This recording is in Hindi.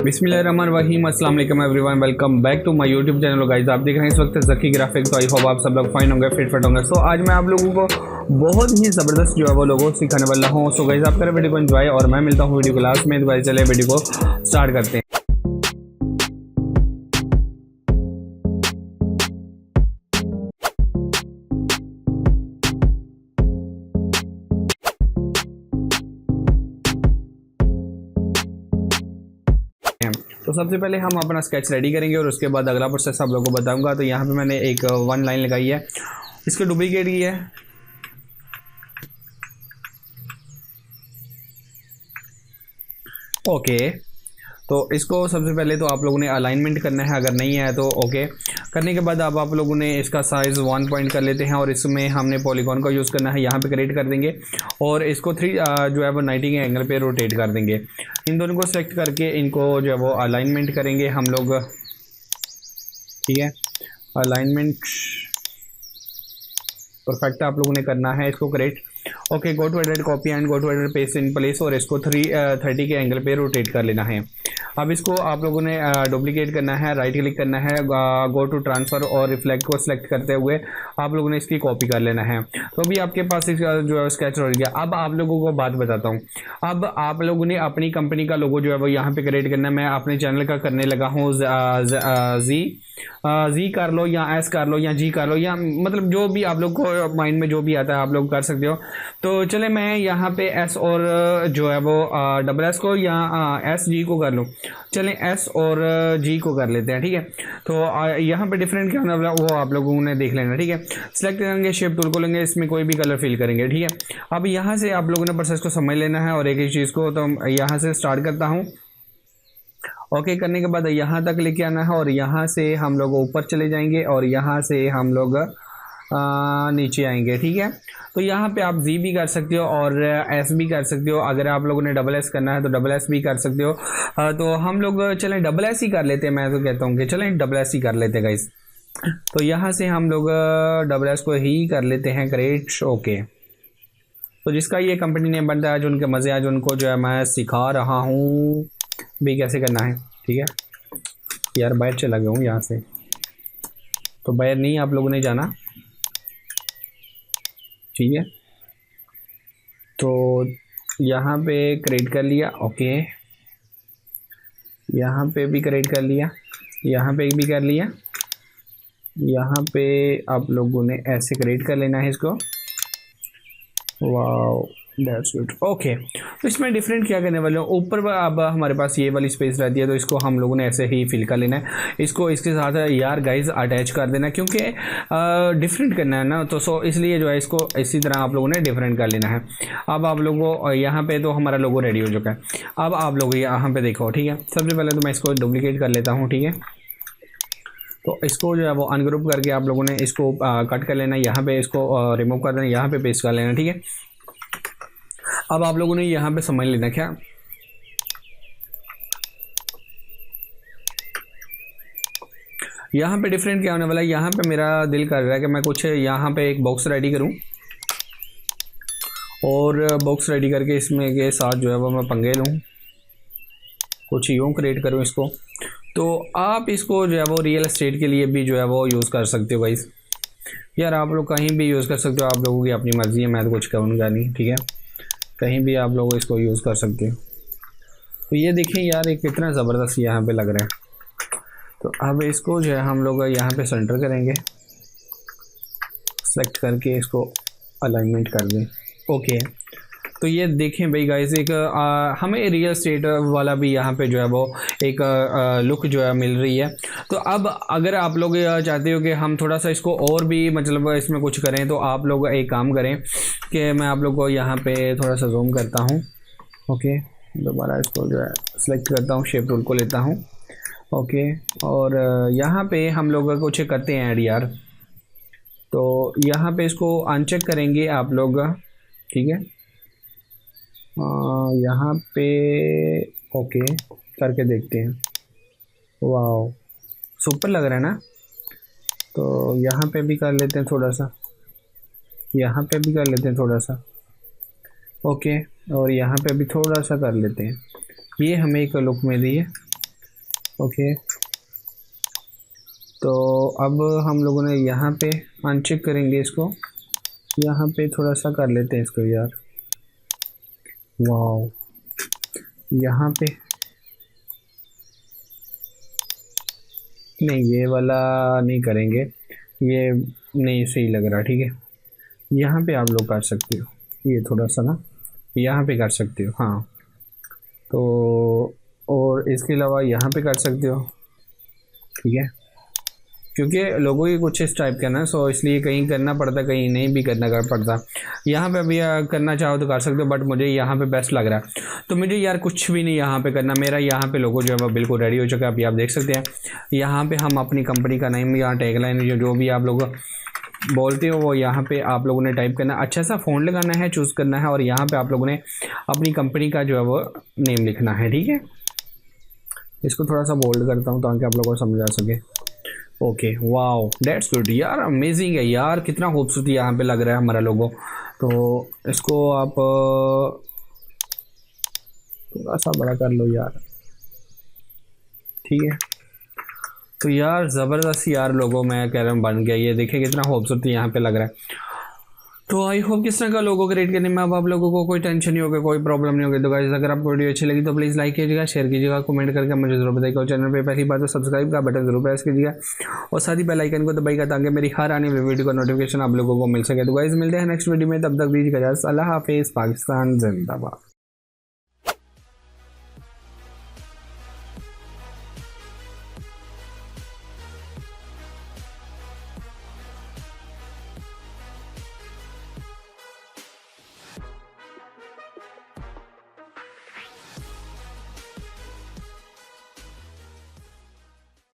बिस्मिल्लाहिर्रहमानिर्रहीम, अस्सलाम वालेकुम everyone, welcome back to my YouTube channel. Guys आप देख रहे हैं इस वक्त ज़की ग्राफिक्स। तो आई होप आप सब लोग फाइन होंगे, फिट होंगे। सो आज मैं आप लोगों को बहुत ही ज़बरदस्त जो है वो लोगो सिखाने वाला हूँ। सो गाइस आप करें वीडियो को एंजॉय और मैं मिलता हूँ वीडियो को लास्ट में। तो गाइस चले वीडियो को स्टार्ट करते हैं। तो सबसे पहले हम अपना स्केच रेडी करेंगे और उसके बाद अगला प्रोसेस आप लोगों को बताऊंगा। तो यहाँ पे मैंने एक वन लाइन लगाई है, इसको डुप्लीकेट की है। ओके, तो इसको सबसे पहले तो आप लोगों ने अलाइनमेंट करना है, अगर नहीं है तो ओके। करने के बाद अब आप लोगों ने इसका साइज़ 1 पॉइंट कर लेते हैं और इसमें हमने पॉलीगॉन का यूज़ करना है। यहाँ पे क्रिएट कर देंगे और इसको 3 जो है वो 90 के एंगल पे रोटेट कर देंगे। इन दोनों को सेलेक्ट करके इनको जो है वो अलाइनमेंट करेंगे हम लोग, ठीक है। अलाइनमेंट परफेक्ट आप लोगों ने करना है, इसको correct. Okay, go to edit copy and go to edit paste in place और इसको 30 के एंगल पे रोटेट कर लेना है। अब इसको आप लोगों ने डुप्लीकेट करना है, राइट क्लिक करना है, गो टू ट्रांसफ़र और रिफ्लेक्ट को सिलेक्ट करते हुए आप लोगों ने इसकी कॉपी कर लेना है। तो अभी आपके पास एक जो है स्केच हो गया। अब आप लोगों को बात बताता हूँ। अब आप लोगों ने अपनी कंपनी का लोगो जो है वो यहाँ पे क्रिएट करना है। मैं अपने चैनल का करने लगा हूँ जी कर लो या एस कर लो या जी कर लो, या मतलब जो भी आप लोग को माइंड में जो भी आता है आप लोग कर सकते हो। तो चले मैं यहाँ पे एस और जो है वो डबल एस को या एस जी को कर लूँ। चलें एस और जी को कर लेते हैं, ठीक है। तो यहाँ पे डिफरेंट क्या होना वो आप लोगों ने देख लेना, ठीक है। सेलेक्ट करेंगे, शेप टूल को लेंगे, इसमें कोई भी कलर फिल करेंगे, ठीक है। अब यहाँ से आप लोगों ने प्रोसेस को समझ लेना है और एक एक चीज़ को। तो यहाँ से स्टार्ट करता हूँ। ओके करने के बाद यहाँ तक लेके आना है और यहाँ से हम लोग ऊपर चले जाएंगे और यहाँ से हम लोग नीचे आएंगे, ठीक है। तो यहाँ पे आप जी भी कर सकते हो और एस भी कर सकते हो। अगर आप लोगों ने डबल एस करना है तो डबल एस भी कर सकते हो। तो हम लोग चलें डबल एस ही कर लेते हैं। मैं तो कहता हूँ कि चलें डबल एस ही कर लेते हैं गाइस। तो यहाँ से हम लोग डबल एस को ही कर लेते हैं, ग्रेट। ओके, तो जिसका ये कंपनी नेम बनता है, जो उनके मज़े आज उनको जो है मैं सिखा रहा हूँ भी कैसे करना है, ठीक है। यार बाहर चला गया हूँ यहाँ से, तो बाहर नहीं आप लोगों ने जाना, ठीक है। तो यहाँ पे क्रिएट कर लिया, ओके। यहाँ पे भी क्रिएट कर लिया, यहाँ पे भी कर लिया। यहाँ पे आप लोगों ने ऐसे क्रिएट कर लेना है इसको। Wow, that's good. ओके, तो इसमें डिफरेंट क्या करने वाले हो, ऊपर अब हमारे पास ये वाली स्पेस रहती है तो इसको हम लोगों ने ऐसे ही फिल कर लेना है। इसको इसके साथ यार गाइस अटैच कर देना, क्योंकि डिफरेंट करना है ना, तो सो इसलिए जो है इसको इसी तरह आप लोगों ने डिफरेंट कर लेना है। अब आप लोगों को यहाँ पे तो हमारा लोगो रेडी हो चुका है। अब आप लोग यहाँ पे देखो, ठीक है। सबसे पहले तो मैं इसको डुप्लीकेट कर लेता हूँ, ठीक है। तो इसको जो है वो अनग्रुप करके आप लोगों ने इसको कट कर लेना, यहाँ पे इसको रिमूव कर देना, यहाँ पे पेस्ट कर लेना, ठीक है। अब आप लोगों ने यहाँ पे समझ लेना क्या, यहाँ पे डिफरेंट क्या होने वाला है। यहाँ पे मेरा दिल कर रहा है कि मैं कुछ यहाँ पे एक बॉक्स रेडी करूँ और बॉक्स रेडी करके इसमें के साथ जो है वो मैं पंगे लूँ, कुछ यूँ क्रिएट करूँ इसको। तो आप इसको जो है वो रियल एस्टेट के लिए भी जो है वो यूज़ कर सकते हो गाइस। यार आप लोग कहीं भी यूज़ कर सकते हो, आप लोगों की अपनी मर्ज़ी है, मैं तो कुछ कहूँगा नहीं, ठीक है। कहीं भी आप लोग इसको यूज़ कर सकते हो। तो ये देखें यार, ये कितना ज़बरदस्त यहाँ पे लग रहा है। तो अब इसको जो है हम लोग यहाँ पे सेंटर करेंगे, सेलेक्ट करके इसको अलाइनमेंट कर दें, ओके। तो ये देखें भाई गाइस, एक हमें रियल स्टेट वाला भी यहाँ पे जो है वो एक लुक जो है मिल रही है। तो अब अगर आप लोग चाहते हो कि हम थोड़ा सा इसको और भी मतलब इसमें कुछ करें, तो आप लोग एक काम करें कि मैं आप लोग को यहाँ पे थोड़ा सा जूम करता हूँ, ओके। दोबारा इसको जो है सेलेक्ट करता हूँ, शेप टूल को लेता हूँ, ओके। और यहाँ पे हम लोग कुछ करते हैं ऐड यार। तो यहाँ पे इसको अनचेक करेंगे आप लोग, ठीक है। यहाँ पे ओके करके देखते हैं। वाओ, सुपर लग रहा है ना। तो यहाँ पे भी कर लेते हैं थोड़ा सा, यहाँ पे भी कर लेते हैं थोड़ा सा, ओके। और यहाँ पे भी थोड़ा सा कर लेते हैं। ये हमें एक लुक में दी है। ओके, तो अब हम लोगों ने यहाँ पे अनचेक करेंगे इसको, यहाँ पे थोड़ा सा कर लेते हैं इसको यार। वाओ, यहाँ पे नहीं, ये वाला नहीं करेंगे, ये नहीं सही लग रहा। ठीक है, यहाँ पे आप लोग कर सकते हो, ये थोड़ा सा ना यहाँ पे कर सकते हो। हाँ, तो और इसके अलावा यहाँ पे कर सकते हो। ठीक है, क्योंकि लोगों की कुछ इस टाइप का ना, सो इसलिए कहीं करना पड़ता, कहीं नहीं भी करना पड़ता। यहाँ पे अभी करना चाहो तो कर सकते हो, बट मुझे यहाँ पे बेस्ट लग रहा है, तो मुझे यार कुछ भी नहीं यहाँ पे करना। मेरा यहाँ पे लोगो जो है वो बिल्कुल रेडी हो चुका है, अभी आप देख सकते हैं। यहाँ पे हम अपनी कंपनी का नेम, यहाँ टैगलाइन जो भी आप लोग बोलते हो वो यहाँ पे आप लोगों ने टाइप करना, अच्छा सा फ़ॉन्ट लगाना है, चूज़ करना है, और यहाँ पे आप लोगों ने अपनी कंपनी का जो है वो नेम लिखना है। ठीक है, इसको थोड़ा सा बोल्ड करता हूँ ताकि आप लोगों को समझ आ सके। ओके, वाओ, डेट्स गुड यार, अमेजिंग है यार, कितना खूबसूरत यहाँ पे लग रहा है हमारा लोगो। तो इसको आप थोड़ा सा बड़ा कर लो यार। ठीक है, तो यार ज़बरदस्त यार लोगो मैं कह रहा हूँ बन गया, ये देखिए कितना खूबसूरत यहाँ पे लग रहा है। तो आई होप किस तरह का लोगो क्रिएट करने में अब आप लोगों को कोई टेंशन नहीं होगा, कोई प्रॉब्लम नहीं होगी। तो गाइस, अगर आपको वीडियो अच्छी लगी तो प्लीज़ लाइक कीजिएगा, शेयर कीजिएगा, कमेंट करके मुझे जरूर बताइएगा। और चैनल पे पहली बार तो सब्सक्राइब का बटन जरूर प्रेस कीजिएगा, और साथ ही बेल आइकन को दबाइएगा ताकि मेरी हर आने वाली वीडियो का नोटिफिकेशन आप लोगों को मिल सके। तो गाइस, मिलते हैं नेक्स्ट वीडियो में, तब तक दीजिएगा इजाज़त। अल्लाह हाफिज़, पाकिस्तान जिंदाबाद।